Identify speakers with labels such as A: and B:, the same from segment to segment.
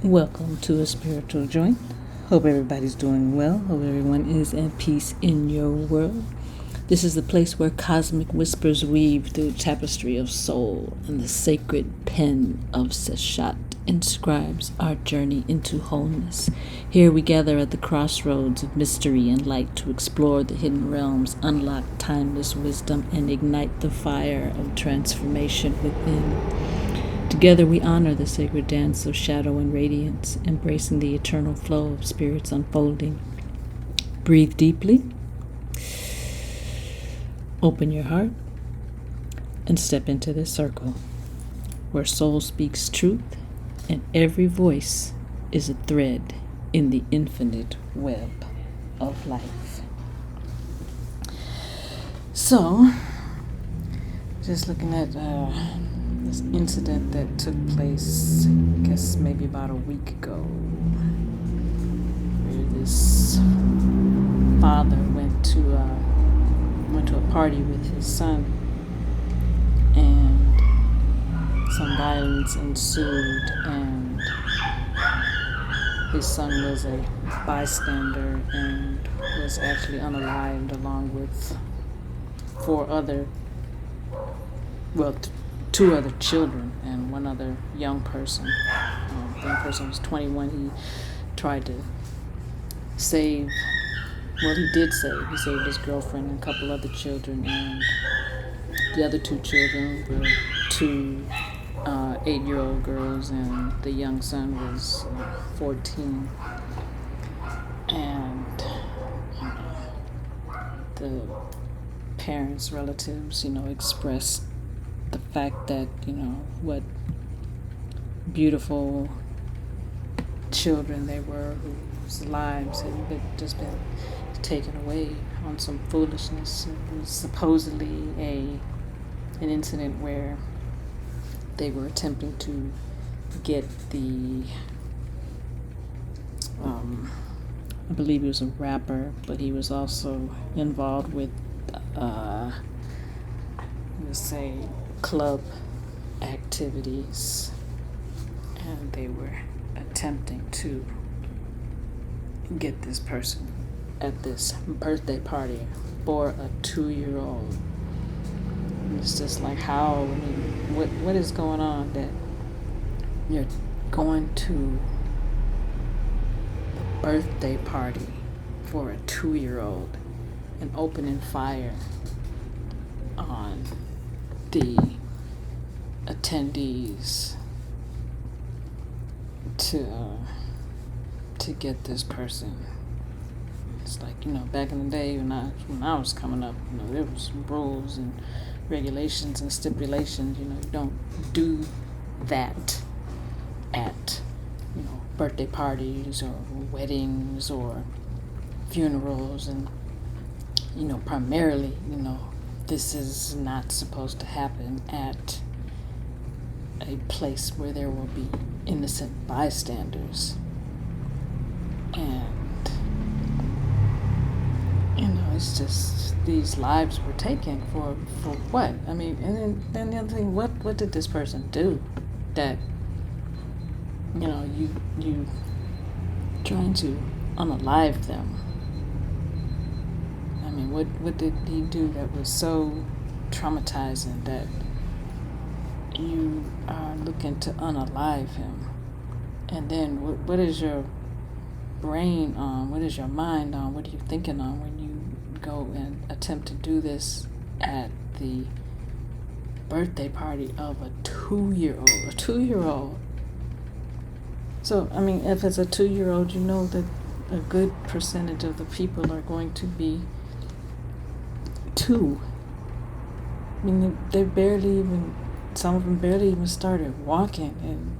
A: Welcome to a spiritual joint. Hope everybody's doing well. Hope everyone is at peace in your world. This is the place where cosmic whispers weave through tapestry of soul, and the sacred pen of Seshat inscribes our journey into wholeness. Here we gather at the crossroads of mystery and light to explore the hidden realms, unlock timeless wisdom, and ignite the fire of transformation within. Together we honor the sacred dance of shadow and radiance, embracing the eternal flow of spirits unfolding. Breathe deeply, open your heart, and step into this circle where soul speaks truth and every voice is a thread in the infinite web of life. So, just looking at this incident that took place, I guess maybe about a week ago, where this father went to a party with his son, and some violence ensued, and his son was a bystander and was actually unalived along with two other children and one other young person. The young person was 21. He tried to save, he did save. He saved his girlfriend and a couple other children, and the other two children were two 8-year-old girls, and the young son was 14. And the parents, relatives, expressed the fact that, what beautiful children they were, whose lives had been taken away on some foolishness. It was supposedly an incident where they were attempting to get the, I believe he was a rapper, but he was also involved with, let's say, club activities, and they were attempting to get this person at this birthday party for a 2-year-old. It's just like, how, what is going on that you're going to the birthday party for a 2-year-old and opening fire on the attendees to get this person. It's like, back in the day when I was coming up, there was rules and regulations and stipulations. You don't do that at birthday parties or weddings or funerals, and primarily, this is not supposed to happen at a place where there will be innocent bystanders. And, it's just, these lives were taken for what? I mean, and then the other thing, what did this person do that, you trying to unalive them? I mean, what did he do that was so traumatizing that you are looking to unalive him? And then what is your brain on? What is your mind on? What are you thinking on when you go and attempt to do this at the birthday party of a 2-year-old? A 2-year-old. So, I mean, if it's a 2-year-old, that a good percentage of the people are going to be 2. I mean, some of them barely even started walking, and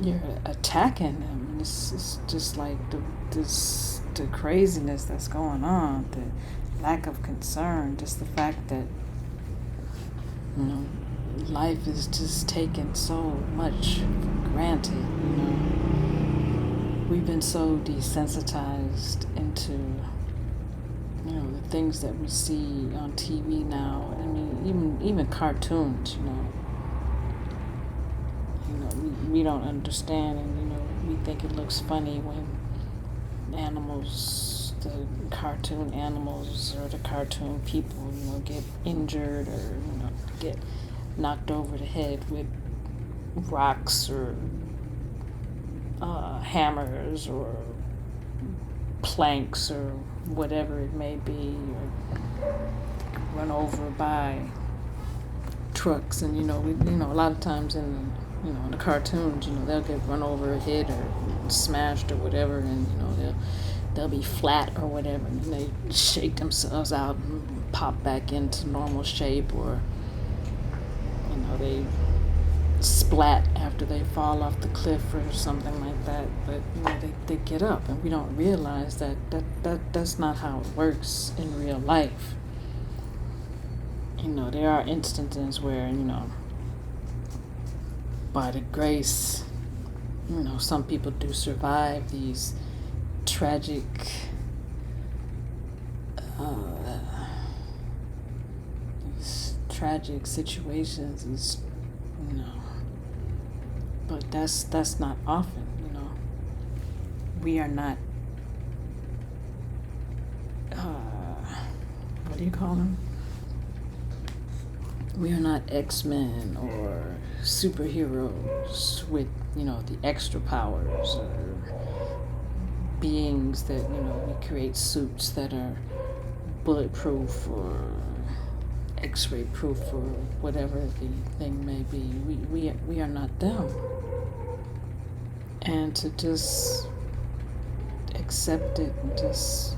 A: you're attacking them. And it's just like the craziness that's going on, the lack of concern, just the fact that, life is just taken so much for granted. We've been so desensitized into the things that we see on TV now. I mean, even cartoons. we don't understand, and we think it looks funny when animals, the cartoon animals or the cartoon people, get injured or get knocked over the head with rocks or hammers or planks or whatever it may be, or run over by trucks. And a lot of times in the cartoons, they'll get run over, hit or smashed or whatever, and they'll be flat or whatever, and they shake themselves out and pop back into normal shape, or they splat after they fall off the cliff or something like that. But they get up, and we don't realize that's not how it works in real life. There are instances where by the grace, some people do survive these tragic situations, but that's not often. We are not what do you call them? We are not X-Men or superheroes with the extra powers, or beings that we create suits that are bulletproof or X-ray proof or whatever the thing may be. We are not them. And to just accept it and just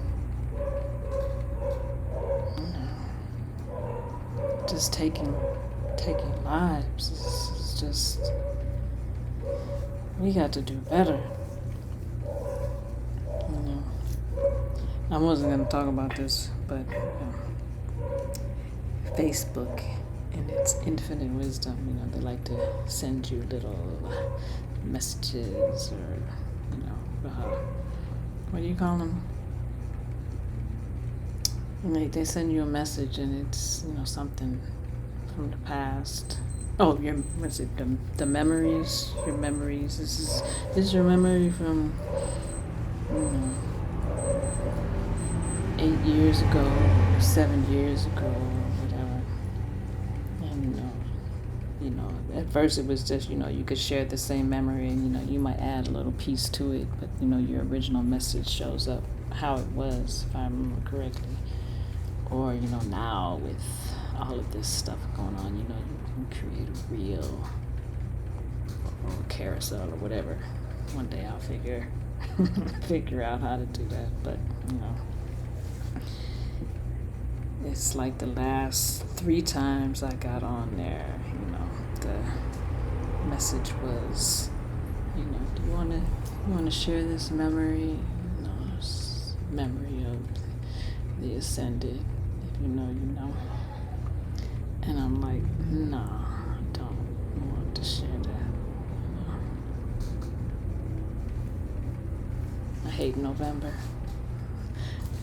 A: taking lives is just, we got to do better. I wasn't going to talk about this, but Facebook in its infinite wisdom, they like to send you little messages, or what do you call them? They send you a message, and it's something from the past. Oh, the memories? Your memories. This is your memory from 8 years ago, 7 years ago, or whatever. And at first it was just you could share the same memory, and you might add a little piece to it, but your original message shows up how it was, if I remember correctly. Or now with all of this stuff going on, you can create a reel or a carousel or whatever. One day I'll figure out how to do that. But it's like the last 3 times I got on there, the message was, do you want to share this memory? Memory of the ascended. If you know, you know. And I'm like, no, I don't want to share that. I hate November.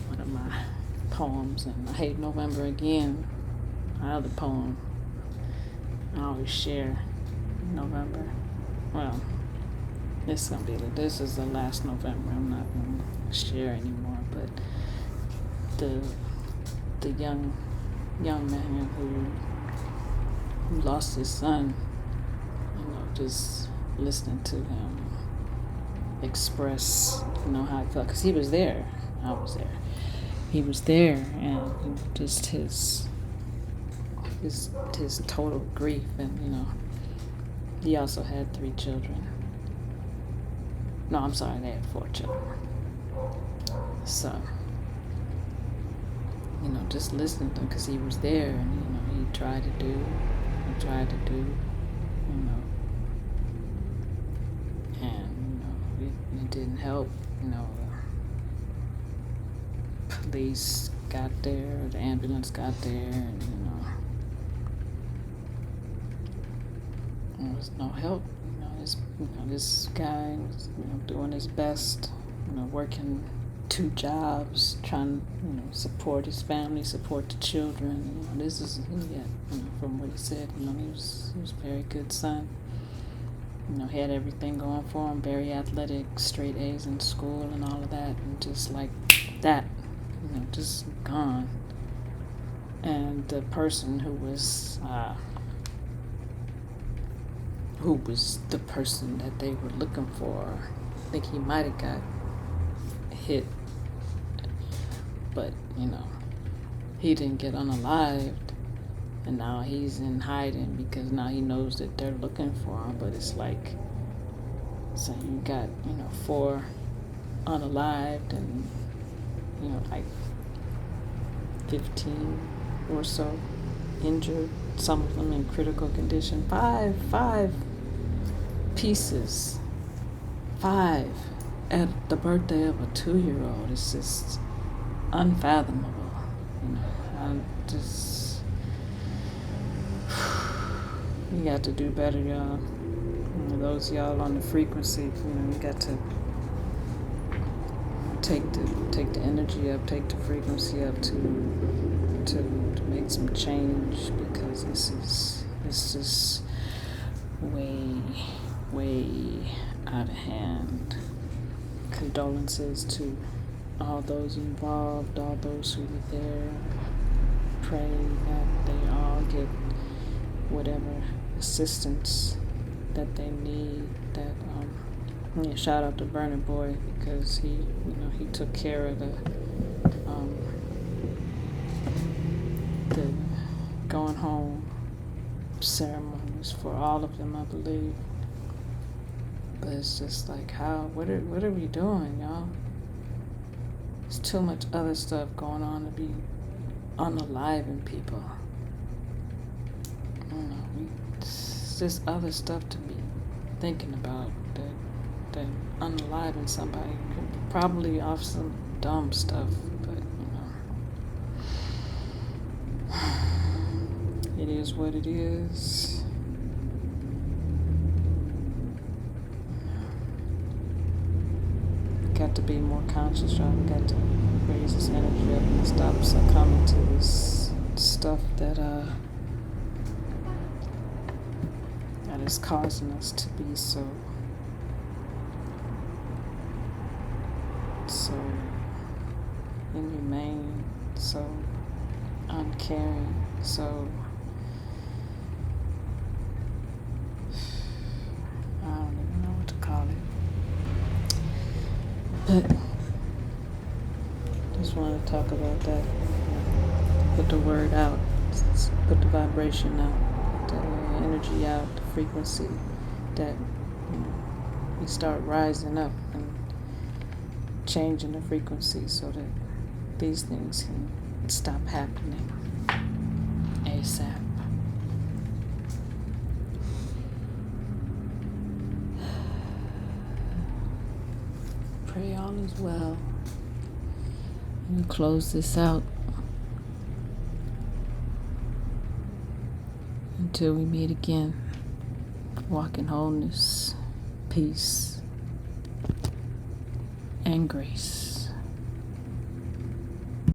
A: One of my poems, and I hate November again. My other poem, I always share November. Well, this is the last November. I'm not going to share anymore. But the young man who lost his son, just listening to him express, how I felt, because he was there. I was there. He was there, and just his total grief, and he also had 3 children. No, I'm sorry, they had 4 children. So, just listening to him, because he was there, and he tried to do, and it didn't help. Police got there, the ambulance got there, and there was no help. This guy was doing his best, working 2 jobs, trying to support his family, support the children. This is from what he said. He was a very good son. He had everything going for him, very athletic, straight A's in school and all of that, and just like that, just gone. And the person who was the person that they were looking for, I think he might have got hit, but he didn't get unalived, and now he's in hiding because now he knows that they're looking for him. But it's like, so you got 4 unalived and like 15 or so injured, some of them in critical condition. Five pieces, 5 at the birthday of a 2-year-old. It's just unfathomable. I'm just, you got to do better, y'all. Those of y'all on the frequency, you got to take the energy up, take the frequency up to make some change, because it's just way out of hand. Condolences to all those involved, all those who were there. Pray that they all get whatever assistance that they need. That shout out to Burner Boy, because he took care of the going home ceremonies for all of them, I believe. But it's just like, what are we doing, y'all? There's too much other stuff going on to be unaliving people. It's just other stuff to be thinking about that unaliving somebody, probably off some dumb stuff, but it is what it is. Got to be more conscious, y'all. We got to raise this energy up and stop succumbing to this stuff that is causing us to be so inhumane, so uncaring, so I don't even know what to call it. But just want to talk about that. Put the word out, put the vibration out, the energy out, the frequency, that we start rising up and changing the frequency so that these things can stop happening ASAP. Pray all is well. And close this out until we meet again. Walk in wholeness, peace, and grace.